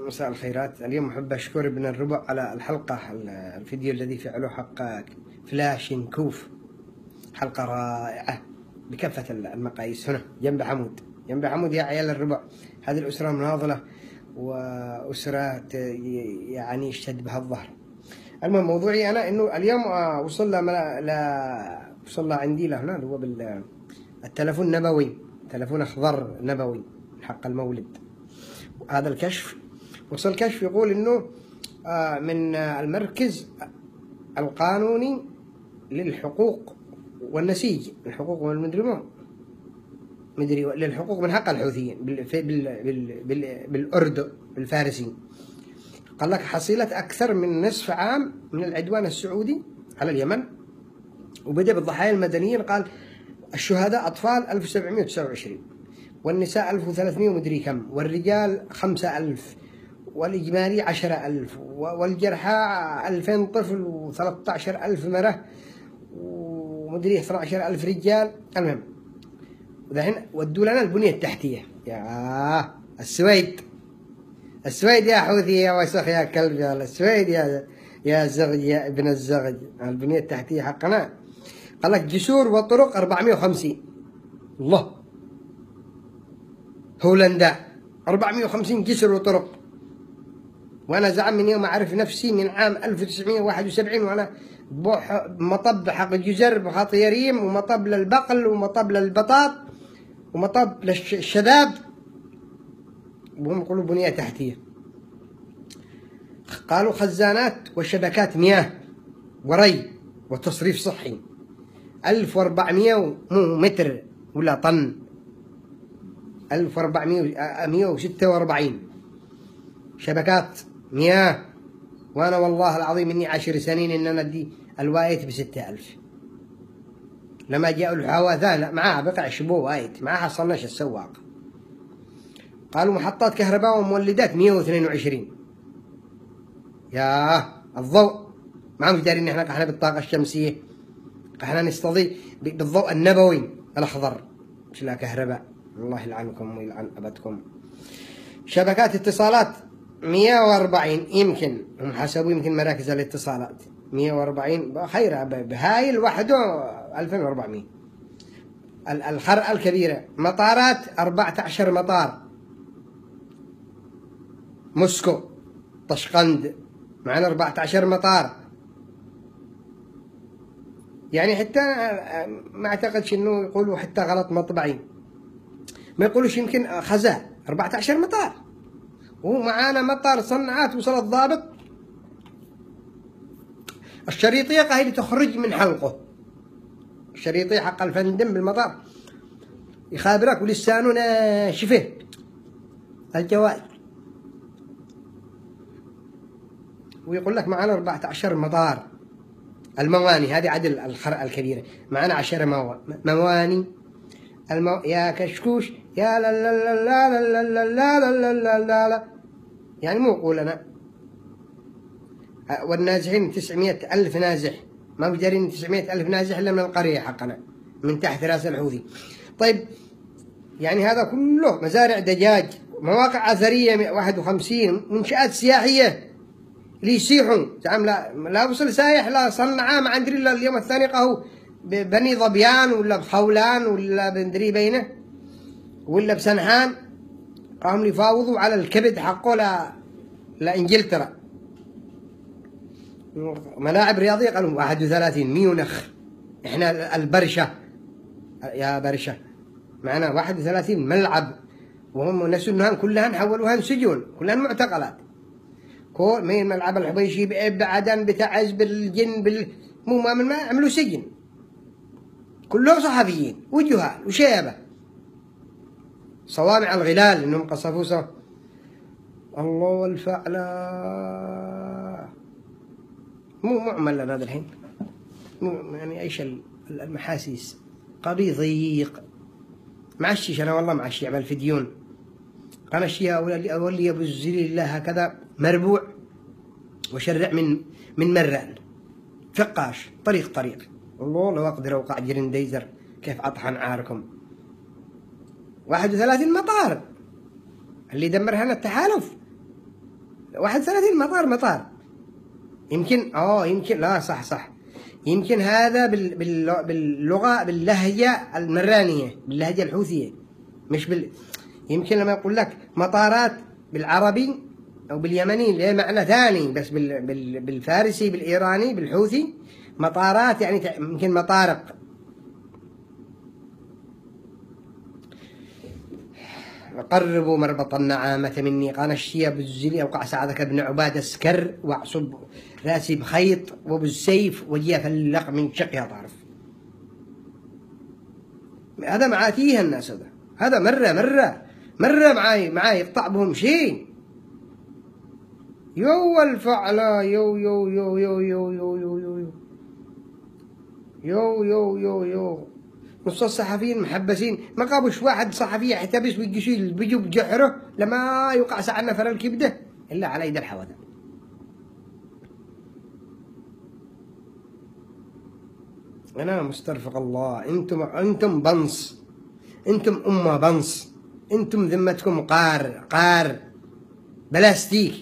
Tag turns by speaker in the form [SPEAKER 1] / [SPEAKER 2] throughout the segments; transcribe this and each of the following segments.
[SPEAKER 1] مساء الخيرات. اليوم أحب أشكر ابن الربع على الحلقة الفيديو الذي فعله حق فلاشنكوف. حلقة رائعة بكافة المقاييس. هنا جنب حمود يا عيال الربع. هذه الأسرة مناضلة وأسرة يعني يشتد بها الظهر. المهم موضوعي أنا إنه اليوم وصل عندي لهنا اللي هو بالتلفون النبوي، تلفون أخضر نبوي حق المولد. هذا الكشف وصل كشف يقول إنه من المركز القانوني للحقوق والنسيج، الحقوق والمدري للحقوق من حق الحوثيين بالأردن بالفارسي. قال لك حصيلة أكثر من نصف عام من العدوان السعودي على اليمن، وبدأ بالضحايا المدنيين. قال الشهداء أطفال 1729 والنساء 1300 ومدري كم، والرجال 5000 والإجمالي 10000 والجرحى 2000 طفل و13000 مرة ومدري 12000 رجال. المهم ودحين ودوا لنا البنية التحتية. يا السويد يا حوثي يا وسخ يا كلب يا السويد يا زغج يا ابن الزغج. البنية التحتية حقنا قال لك جسور وطرق 450. الله، هولندا 450 جسر وطرق. وانا زعم من يوم اعرف نفسي من عام 1971 وانا مطب حق الجزر بخاط يريم، ومطب للبقل، ومطب للبطاط، ومطب للشذاب، وهم يقولوا بنية تحتية. قالوا خزانات وشبكات مياه وري وتصريف صحي 1400 متر ولا طن، 1446 شبكات مياه. وانا والله العظيم اني 10 سنين ان انا ادي الوايت ب6000. لما جاءوا الحواثان معاها بقع شبو وايت، معاها حصلناش السواق. قالوا محطات كهرباء ومولدات 122. يا الضوء ما عم دارين احنا بالطاقة الشمسية، احنا نستضيء بالضوء النبوي الأخضر، مش لا كهرباء. الله يلعنكم ويلعن أبدكم. شبكات اتصالات 140 يمكن هم حسبوا، يمكن مراكز الاتصالات 140 خيرها بهاي لوحده 2400. الخرقة الكبيرة مطارات 14 مطار، موسكو طشقند معنا 14 مطار. يعني حتى ما اعتقدش انه يقولوا حتى غلط مطبعي، ما يقولوش يمكن خزاء 14 مطار. ومعانا مطار صنعات وصل الضابط الشريطية قاعدة تخرج من حلقه، الشريطية حق الفندم بالمطار يخابرك ولسانه ناشفه الجوال، ويقول لك معانا 14 مطار. المواني هذه عدل الخرقة الكبيرة، معانا 10 مواني. يا كشكوش يا لا لا لا لا لا لا لا لا لا لا لا، يعني مو قولنا. والنازحين 900,000 نازح، ما مقدرين 900,000 نازح إلا من القرية حقنا من تحت راس الحوثي. طيب يعني هذا كله مزارع دجاج، مواقع أثرية 51، منشآت سياحية اللي يسيحوا زعم لا وصل سايح لا صنعاء ما عندري الا اليوم الثاني قهو بني ظبيان ولا بخولان ولا بندري بينه ولا بسنحان، قاموا يفاوضوا على الكبد حقه لانجلترا. ملاعب رياضيه قالوا 31 ميونخ. احنا البرشه يا برشه معنا 31 ملعب، وهم نفس النهان كلها حولوها سجون، كلها معتقلات. كل مين ملعب الحبيشي بعدن بتعز بالجن مو ما عملوا سجن، كلهم صحفيين وجهال وشيبه صوامع الغلال انهم قصفوا الله والفعلة. مو معمل هذا الحين، يعني ايش المحاسيس قضي ضيق. معشيش انا والله معشي اعمل فيديون انا اشياء اولي ابو الزليل الله هكذا مربوع وشرع من مران فقاش طريق. والله لو اقدر اوقع جرين ديزر كيف اطحن عاركم. 31 مطار اللي دمرها التحالف 31 مطار يمكن يمكن لا صح يمكن هذا باللغة باللهجة المرانية باللهجة الحوثية مش يمكن لما يقول لك مطارات بالعربي أو باليمني له معنى ثاني، بس بالفارسي بالإيراني بالحوثي مطارات يعني يمكن مطارق. قربوا مربط النعامة مني قانا الشيب الزلي أوقع سعدك ابن عباد اسكر واعصب راسي بخيط وبالسيف وجي فلق من شقها طرف. هذا معاتيه الناس، هذا مرة معاي يقطع بهم شيء. يو الفعلة يو يو يو يو يو يو يو يو يو يو يو يو نص الصحفيين محبسين، ما قابوش واحد صحفي يحتبس ويجي بيجوا بجحره لما يوقع سعنا فر الكبده الا على يد الحوادث. انا مسترفق الله، انتم بنص، انتم امه بنص، انتم ذمتكم قار بلاستيك،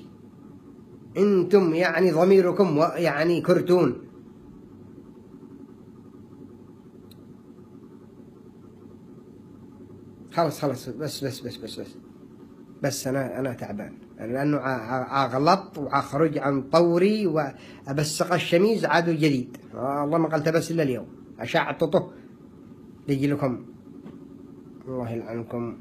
[SPEAKER 1] انتم يعني ضميركم يعني كرتون. خلص بس انا تعبان لانه غلط وخرج عن طوري وابسق الشميز عادوا جديد. الله ما قلت بس الا اليوم اشعططه يجي لكم الله يلعنكم.